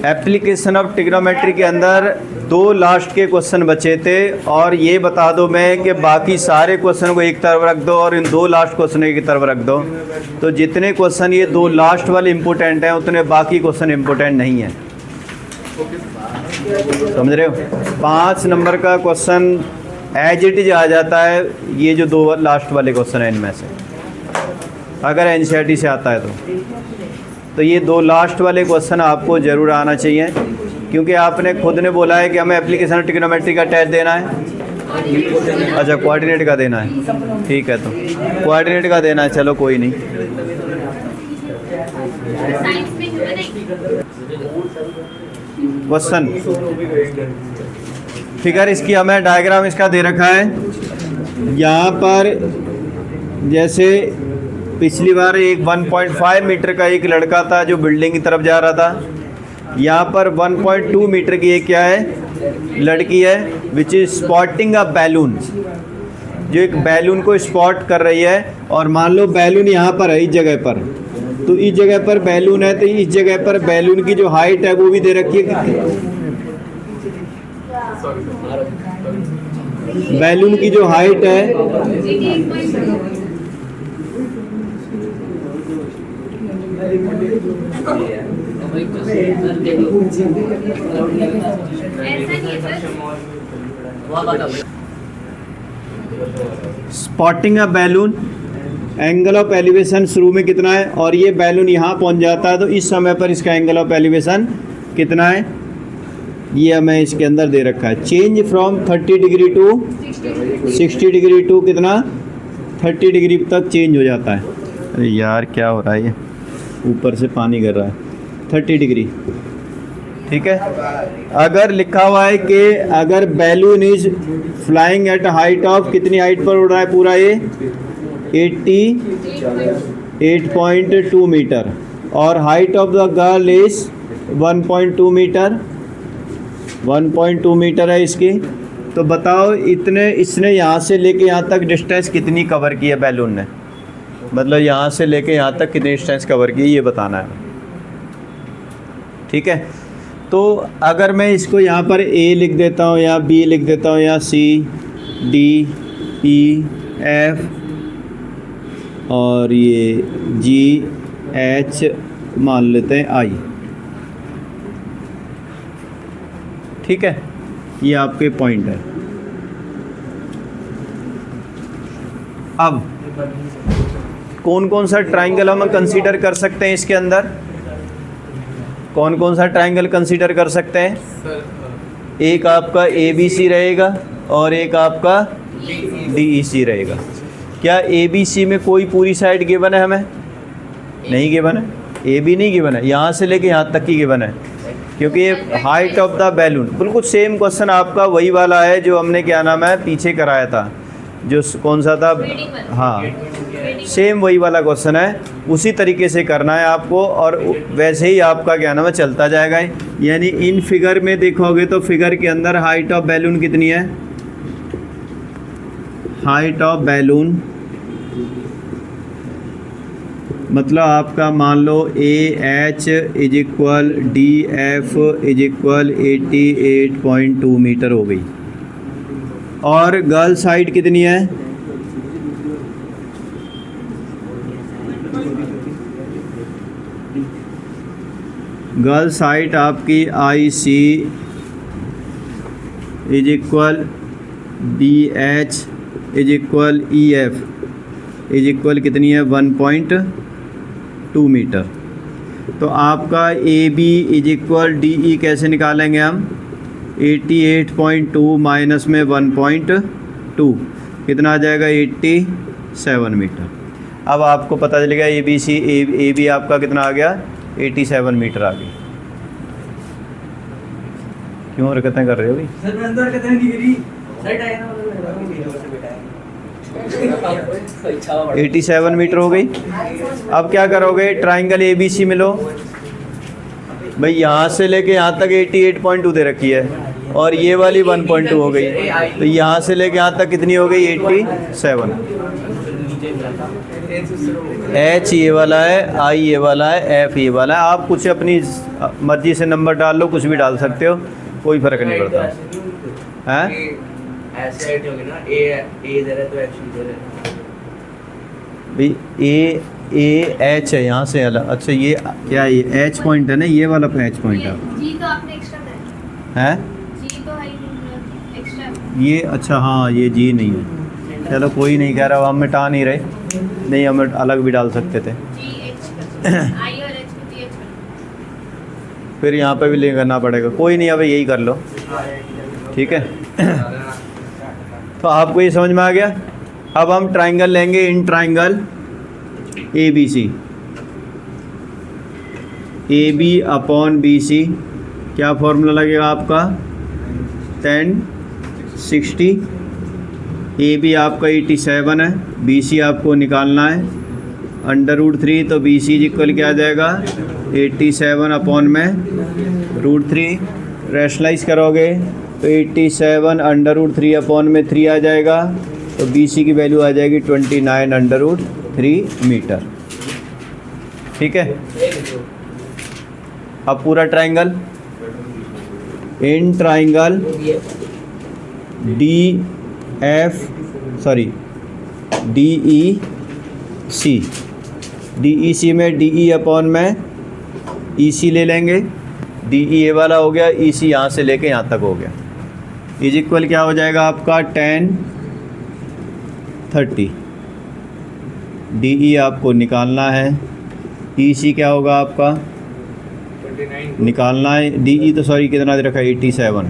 Application of trigonometry के अंदर दो लास्ट के क्वेश्चन बचे थे और ये बता दो मैं कि बाकी सारे क्वेश्चन को एक तरफ रख दो और इन दो लास्ट क्वेश्चन एक तरफ रख दो। तो जितने क्वेश्चन ये दो लास्ट वाले इम्पोर्टेंट हैं उतने बाकी क्वेश्चन इम्पोर्टेंट नहीं हैं। समझ रहे हो? 5 नंबर का क्वेश्चन एज इट इज आ जाता है ये जो दो लास्ट वाले क्वेश्चन हैं इनमें से, अगर एनसीईआरटी से आता है तो ये दो लास्ट वाले क्वेश्चन आपको ज़रूर आना चाहिए, क्योंकि आपने खुद ने बोला है कि हमें एप्लीकेशन ट्रिग्नोमेट्री का टेस्ट देना है। अच्छा, कोऑर्डिनेट का देना है, ठीक है, तो कोऑर्डिनेट का देना है, चलो कोई नहीं। क्वेश्चन फिगर इसकी हमें डायग्राम इसका दे रखा है। यहाँ पर जैसे पिछली बार एक 1.5 मीटर का एक लड़का था जो बिल्डिंग की तरफ जा रहा था, यहाँ पर 1.2 मीटर की एक क्या है, लड़की है, which is spotting a balloon, जो एक बैलून को स्पॉट कर रही है। और मान लो बैलून यहाँ पर है इस जगह पर, तो इस जगह पर बैलून है, तो इस जगह पर बैलून की जो हाइट है वो भी दे रखी है। बैलून की जो हाइट है spotting a balloon, angle of elevation शुरू में कितना है, और ये बैलून यहाँ पहुँच जाता है तो इस समय पर इसका एंगल ऑफ एलिवेशन कितना है, ये हमें इसके अंदर दे रखा है। Change from 30 degree to 60 degree to कितना, 30 डिग्री तक चेंज हो जाता है। अरे यार क्या हो रहा है, ये ऊपर से पानी गिर रहा है। 30 डिग्री, ठीक है। अगर लिखा हुआ है कि अगर balloon is flying at height of, कितनी हाइट पर उड़ रहा है पूरा ये, 88.2 मीटर, और height of the girl is 1.2 metre, 1.2 metre है इसकी। तो बताओ इतने इसने यहाँ से लेके यहाँ तक डिस्टेंस कितनी कवर की है बैलून ने, मतलब यहाँ से लेके यहाँ तक कितनी डिस्टेंस कवर की, ये बताना है, ठीक है। तो अगर मैं इसको यहाँ पर A लिख देता हूँ, या B लिख देता हूँ, या C, D, E, F और ये G, H मान लेते हैं I, ठीक है, ये आपके पॉइंट है। अब कौन कौन सा ट्राइंगल हम कंसीडर कर सकते हैं इसके अंदर, कौन कौन सा ट्राइंगल कंसीडर कर सकते हैं? एक आपका ABC रहेगा और एक आपका DEC रहेगा। क्या ABC में कोई पूरी साइड गिवन है? हमें नहीं गिवन है, AB नहीं गिवन है, यहाँ से लेके यहाँ तक ही गिवन है, क्योंकि ये हाइट ऑफ द बैलून बिल्कुल सेम क्वेश्चन आपका वही वाला है जो हमने क्या नाम है पीछे कराया था, जो कौन सा था, हाँ सेम वही वाला क्वेश्चन है, उसी तरीके से करना है आपको, और वैसे ही आपका क्या नाम है चलता जाएगा। यानी इन फिगर में देखोगे तो फिगर के अंदर हाइट ऑफ बैलून कितनी है, हाइट ऑफ बैलून मतलब आपका मान लो AH is equal DF is equal 88.2 metre हो गई, और गर्ल साइड कितनी है, गर्ल साइड आपकी IC is equal BH is equal EF is equal कितनी है, 1.2 मीटर। तो आपका AB इज इक्वल DE कैसे निकालेंगे हम, 88.2 माइनस में 1.2 कितना आ जाएगा, 87 मीटर। अब आपको पता चलेगा AB आपका कितना आ गया, 87 मीटर आ गई। क्यों हरकतें कर रहे हो भाई? 87 मीटर हो गई। अब क्या करोगे, ट्राइंगल ABC में लो भाई, यहाँ से लेके यहाँ तक 88.2 दे रखी है, और ये वाली 1.2 हो गई, तो यहाँ से लेके यहाँ तक कितनी हो गई, 87। H ये वाला है, I ये वाला है, F ये वाला है। आप कुछ अपनी मर्जी से नंबर डाल लो, कुछ भी डाल सकते हो, कोई फ़र्क नहीं पड़ता हैं। ऐसे ऐड होगी ना, ए इधर है तो H इधर है भाई A H है यहाँ से अलग। अच्छा ये क्या है, ये H पॉइंट है ना, ये वाला पे H पॉइंट है। जी तो आपने एक्स्ट्रा कर हैं जी तो है एक्स्ट्रा। ये अच्छा हाँ, ये जी नहीं है, चलो कोई नहीं, कह रहा हम मिटा नहीं रहे, नहीं हम अलग भी डाल सकते थे। जी एच आई और एच को जी एच कर। फिर यहाँ पे भी लिंक करना पड़ेगा, कोई नहीं, अब यही कर लो, ठीक है। तो आपको ये समझ में आ गया। अब हम ट्राइंगल लेंगे, in triangle A B C, A B upon B C, क्या फॉर्मूला लगेगा आपका, 10 60। ए बी आपका 87 है, बी सी आपको निकालना है, √3, तो बी सी इक्वल क्या आ जाएगा 87 अपॉन में √3। रैशनलाइज करोगे तो 87 √3 अपॉन में 3 आ जाएगा, तो बी सी की वैल्यू आ जाएगी 29 √3 मीटर, ठीक है। अब पूरा ट्राइंगल, इन ट्राइंगल डी ई सी में डी ई अपॉन में ई सी ले लेंगे, डी ई ये वाला हो गया, ई सी यहाँ से लेके यहाँ तक हो गया, इज इक्वल क्या हो जाएगा आपका 10 30। डी ई आपको निकालना है, ई सी क्या होगा आपका 29 निकालना है, डी ई तो सॉरी कितना दे रखा है 87,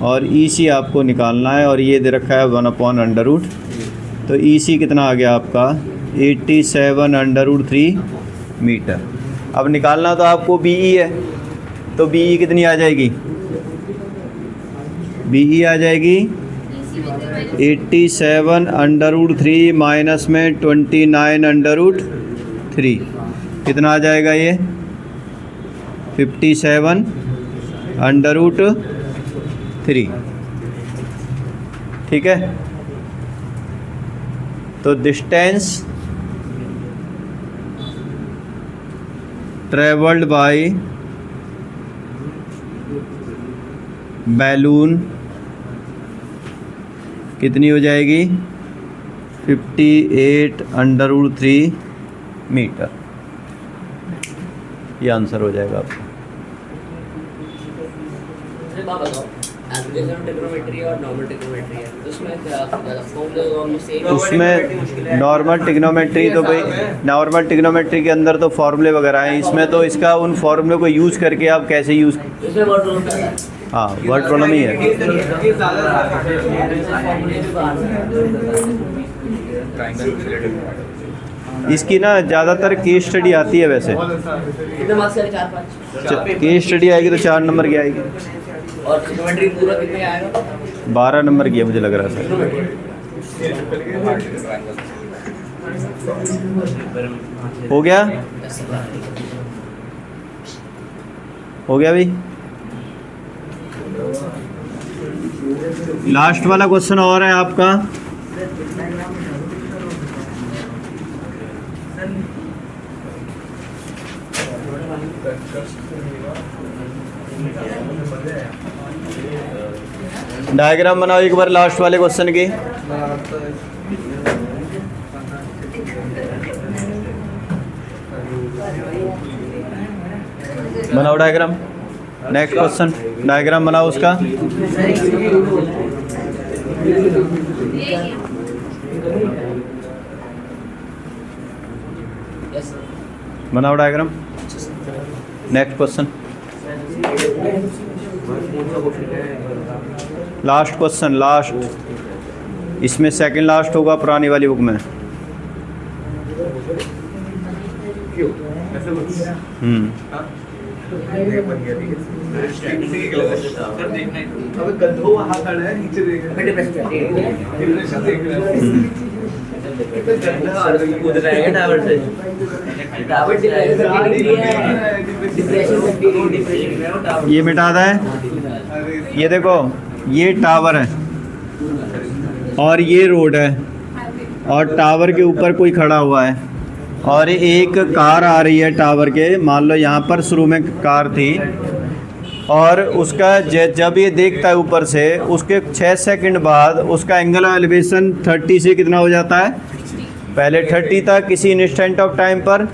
और ई सी आपको निकालना है, और ये दे रखा है 1/√। तो ई सी कितना आ गया आपका 87 √3 मीटर। अब निकालना तो आपको बी ई है, तो बी ई कितनी आ जाएगी, बी ई आ जाएगी 87 √3 माइनस में 29 √3, कितना आ जाएगा ये 57 √3, ठीक है। तो डिस्टेंस ट्रेवल्ड बाय बैलून कितनी हो जाएगी 58 √3 मीटर, ये आंसर हो जाएगा आपका। ट्रिग्नोमेट्री और नॉर्मल ट्रिग्नोमेट्री है, तो उसमें क्या फॉर्मूला सेम, उसमें नॉर्मल ट्रिग्नोमेट्री तो भाई नॉर्मल ट्रिग्नोमेट्री के अंदर तो फॉर्मूले वगैरह हैं, इसमें तो इसका उन फॉर्मूले को यूज़ करके आप कैसे यूज़, इसमें वर्ड रोल करना है। हाँ वर्ड प्रॉब्लम ही है। इसकी ना ज़्यादातर केस स्टडी आती है वैसे, कितने मार्क्स है 4-5, केस स्टडी आएगी तो 4 नंबर की आएगी, और ट्रिग्नोमेट्री पूरा कितने का आएगा 12 नंबर की है मुझे लग रहा है सर। हो गया, हो गया भाई। लास्ट वाला क्वेश्चन और है आपका, डायग्राम बनाओ एक बार लास्ट वाले क्वेश्चन की। बनाओ डायग्राम, नेक्स्ट क्वेश्चन डायग्राम बनाओ उसका। बनाओ diagram, next question, last question, last, इसमें सेकंड लास्ट होगा पुरानी वाली बुक में। ये मिटाता है, ये देखो ये टावर है और ये रोड है, और टावर के ऊपर कोई खड़ा हुआ है और एक कार आ रही है टावर के, मान लो यहाँ पर शुरू में कार थी और उसका जब ये देखता है ऊपर से, उसके 6 सेकंड बाद उसका एंगल ऑफ एलिवेशन 30 से कितना हो जाता है, पहले 30 था किसी इंस्टेंट ऑफ टाइम पर,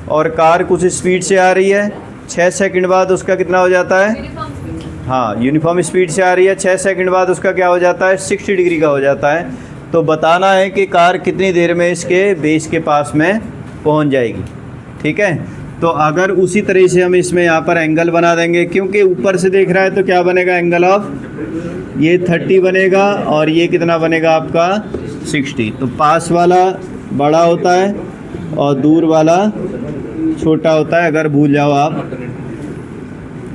और कार कुछ स्पीड से आ रही है, 6 सेकंड बाद उसका कितना हो जाता है, हाँ यूनिफॉर्म स्पीड से आ रही है, 6 सेकंड बाद उसका क्या हो जाता है, 60 डिग्री का हो जाता है। तो बताना है कि कार कितनी देर में इसके बेस के पास में पहुंच जाएगी। ठीक है, तो अगर उसी तरह से हम इसमें यहाँ पर एंगल बना देंगे, क्योंकि ऊपर से देख रहा है तो क्या बनेगा, एंगल ऑफ ये 30 बनेगा और ये कितना बनेगा आपका 60। तो पास वाला बड़ा होता है और दूर वाला छोटा होता है, अगर भूल जाओ आप।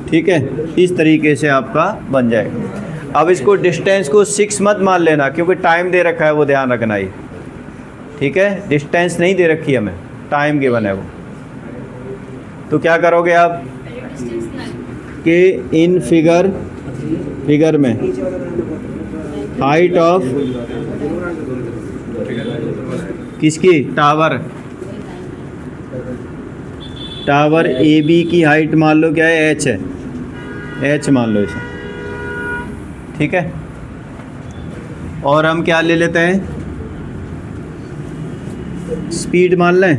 ठीक है, इस तरीके से आपका बन जाएगा। अब इसको डिस्टेंस को 6 मत मान लेना, क्योंकि टाइम दे रखा है, वो ध्यान रखना ही। ठीक है, डिस्टेंस नहीं दे रखी हमें, टाइम गिवन है वो। तो क्या करोगे आप कि इन फिगर में हाइट ऑफ किसकी, टावर ए बी की हाइट मान लो क्या है, h है, h मान लो इसे। ठीक है, और हम क्या ले लेते हैं, स्पीड मान लें,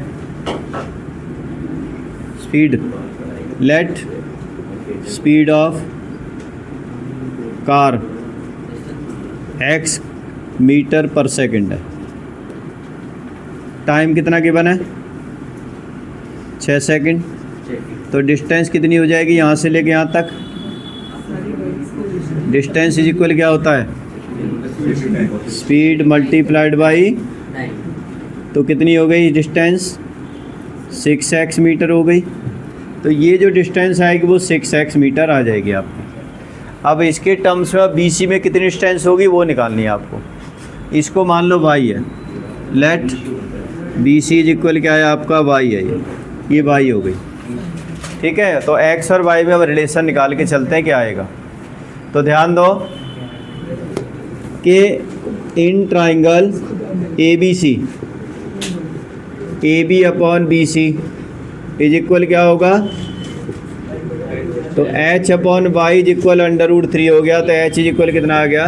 speed, let speed of car x metre पर सेकंड है। टाइम कितना गिवन है, 6 सेकंड। तो डिस्टेंस कितनी हो जाएगी यहाँ से लेके यहाँ तक, डिस्टेंस इज इक्वल क्या होता है, स्पीड मल्टीप्लाइड बाई, तो कितनी हो गई डिस्टेंस, 6x मीटर हो गई। तो ये जो डिस्टेंस आएगी वो 6x मीटर आ जाएगी आपको। अब इसके टर्म्स में BC में कितनी डिस्टेंस होगी वो निकालनी है आपको। इसको मान लो y है, लेट BC इज इक्वल क्या है आपका, y है, ये y हो गई। ठीक है, तो x और y में अब रिलेशन निकाल के चलते हैं क्या आएगा। तो ध्यान दो कि in triangle ABC AB upon BC is equal क्या होगा, तो h upon y is equal √3 हो गया। तो h इज इक्वल कितना आ गया,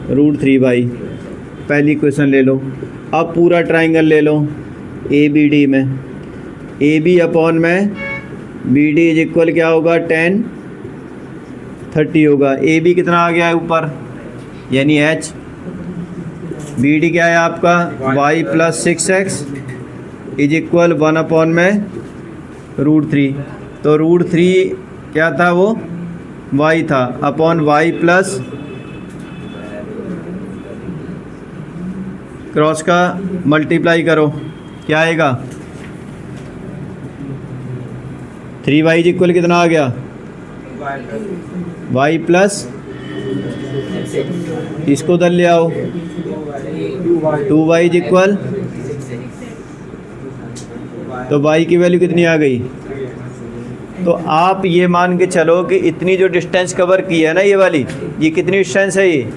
√3 पहली क्वेश्चन ले लो। अब पूरा ट्राइंगल ले लो ABD में, AB अपॉन में BD इज इक्वल क्या होगा, 10 30 होगा। AB कितना आ गया है ऊपर, यानी h, BD क्या है आपका y plus 6x is equal 1 upon में √3। तो √3 क्या था, वो y था, अपॉन y प्लस क्रॉस का मल्टीप्लाई करो, क्या आएगा, 3y इज इक्वल कितना आ गया, y प्लस, इसको उधर ले आओ, 2y इज इक्वल, तो y की वैल्यू कितनी आ गई। तो आप ये मान के चलो कि इतनी जो डिस्टेंस कवर की है ना ये वाली, ये कितनी डिस्टेंस है, ये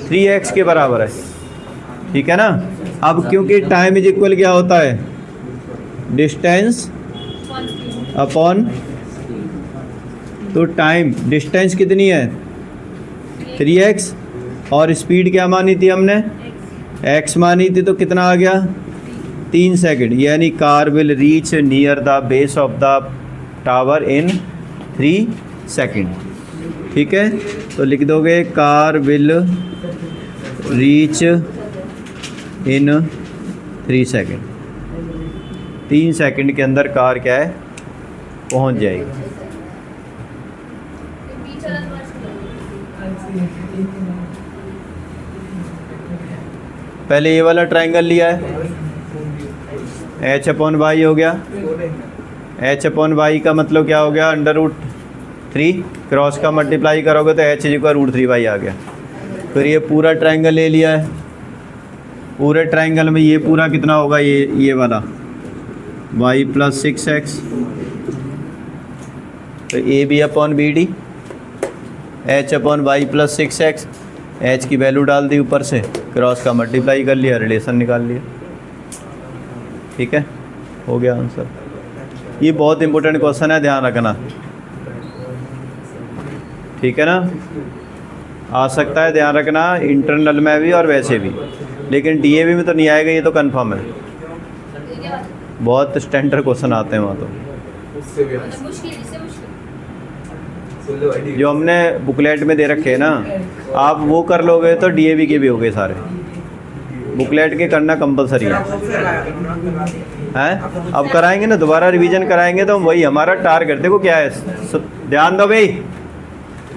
3x के बराबर है। ठीक है ना। अब क्योंकि टाइम इज इक्वल क्या होता है, डिस्टेंस अपॉन, तो टाइम डिस्टेंस कितनी है 3x और स्पीड क्या मानी थी हमने, x मानी थी, तो कितना आ गया 3 सेकंड, यानी car will reach near the base of the tower in 3 second. ठीक है, तो लिख दोगे car will reach in 3 second, 3 second के अंदर कार क्या है पहुंच जाएगी। पहले ये वाला ट्रायंगल लिया है, h अपॉन वाई हो गया, h अपॉन वाई का मतलब क्या हो गया, √3, क्रॉस का मल्टीप्लाई करोगे तो h इक्वल √3y आ गया। फिर ये पूरा ट्रायंगल ले लिया है, पूरे ट्रायंगल में ये पूरा कितना होगा, ये वाला y प्लस 6x, तो A B upon B D, h upon Y plus 6x, h की वैल्यू डाल दी ऊपर से, क्रॉस का मल्टीप्लाई कर लिया, रिलेशन निकाल लिया। ठीक है, हो गया आंसर। ये बहुत इंपॉर्टेंट क्वेश्चन है, ध्यान रखना। ठीक है ना, आ सकता है, ध्यान रखना, इंटरनल में भी और वैसे भी, लेकिन डीएवी में तो नहीं आएगा, ये तो कंफर्म है। बहुत स्टैंडर्ड क्वेश्चन आते हैं वहाँ तो, मुश्किल इससे मुश्किल। जो हमने बुकलेट में दे रखे हैं ना, आप वो कर लोगे तो डीएवी के भी हो गए सारे। बुकलेट के करना कंपलसरी है। अब कराएंगे ना, दोबारा रिवीजन कराएंगे तो हम वही, हमारा टारगेट देखो क्या है। ध्यान दो भाई,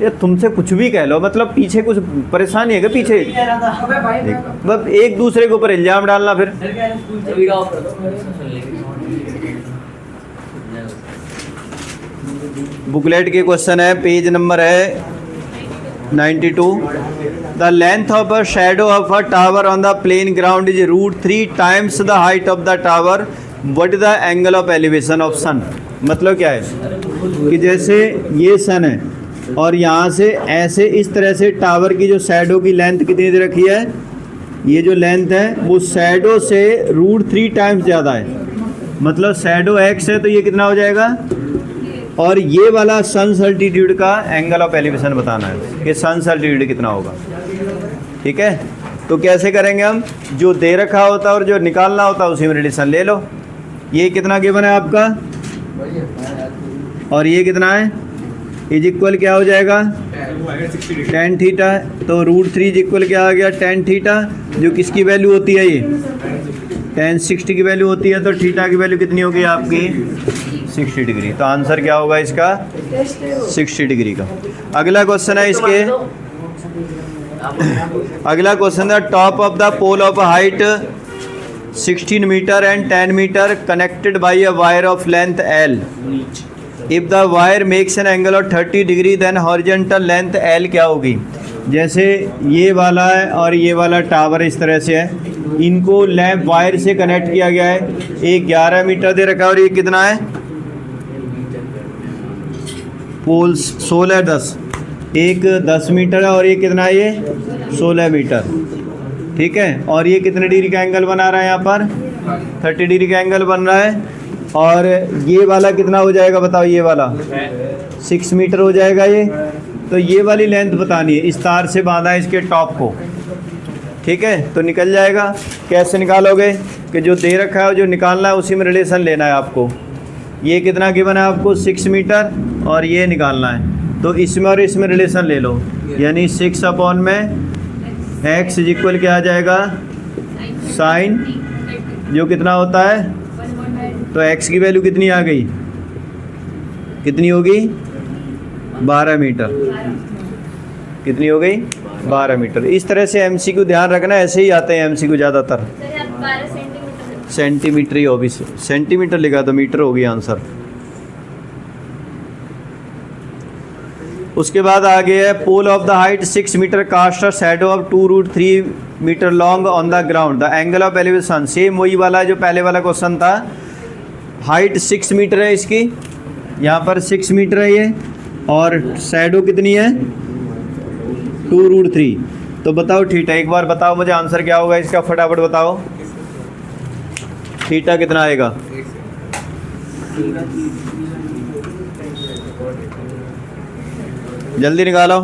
ये तुमसे कुछ भी कह लो, मतलब पीछे कुछ परेशानी है क्या पीछे? बस एक दूसरे के ऊपर इल्जाम डालना फिर। वीडियो ऑफ कर दो, सुन लेंगे। बुकलेट के क्वेश्चन है, पेज नंबर है 92। The length of a shadow of a tower on the plane ground is √3 times the height of the tower, what is the angle of elevation of sun. मतलब क्या है कि जैसे ये सन है और यहाँ से ऐसे इस तरह से टावर की जो शैडो की लेंथ कितनी दे रखी है, ये जो लेंथ है वो शैडो से √3 टाइम्स ज़्यादा है। मतलब शैडो x है तो ये कितना हो जाएगा, और ये वाला सन्स अल्टीट्यूड का एंगल ऑफ एलिवेशन बताना है कि सन्स अल्टीट्यूड कितना होगा। ठीक है, तो कैसे करेंगे हम, जो दे रखा होता है और जो निकालना होता है उसी में रिलेशन ले लो। ये कितना गिवन है आपका और ये कितना है, इज इक्वल क्या हो जाएगा tan थीटा, तो √3 इज इक्वल क्या आ गया tan थीटा, जो किसकी वैल्यू होती है, ये tan 60 की वैल्यू होती है। तो थीटा की वैल्यू कितनी होगी आपकी 60 डिग्री। तो आंसर क्या होगा इसका 60 डिग्री का। अगला क्वेश्चन है इसके, अगला क्वेश्चन है top of the pole of height 16 metre and 10 metre connected by a wire of length L। If the wire makes an angle of 30 degree then horizontal length L क्या होगी। जैसे ये वाला है और ये वाला टावर इस तरह से है, इनको लैंप वायर से कनेक्ट किया गया है। एक 11 मीटर दे रखा है और ये कितना है, पोल्स 16 10, एक 10 मीटर है और ये कितना है, ये 16 मीटर। ठीक है, और ये कितने डिग्री का एंगल बना रहा है, यहाँ पर 30 डिग्री का एंगल बन रहा है। और ये वाला कितना हो जाएगा बताओ, ये वाला 6 मीटर हो जाएगा ये। तो ये वाली लेंथ बतानी है, इस तार से बांधा है इसके टॉप को। ठीक है, तो निकल जाएगा। कैसे निकालोगे कि जो दे रखा है जो निकालना है उसी में रिलेशन लेना है आपको। ये कितना गिवन है आपको 6 मीटर और ये निकालना है, तो इसमें और इसमें रिलेशन ले लो, यानी 6 अपॉन में x इज इक्वल क्या आ जाएगा साइन, जो कितना होता है, तो x की वैल्यू कितनी आ गई, कितनी होगी 12 मीटर। कितनी हो गई 12 मीटर। इस तरह से MCQ ध्यान रखना, ऐसे ही आते हैं MCQ ज़्यादातर। सेंटीमीटर ही होगी, सेंटीमीटर लिखा तो मीटर होगी आंसर। उसके बाद आगे है pole of the height 6 metre cast a shadow of 2√3 metre long on the ground, the angle of elevation. Same वही वाला जो पहले वाला क्वेश्चन था। हाइट 6 मीटर है इसकी, यहाँ पर 6 मीटर है ये, और शैडो कितनी है 2√3। तो बताओ थीटा, एक बार बताओ मुझे आंसर क्या होगा इसका, फटाफट बताओ थीटा कितना आएगा। जल्दी निकालो।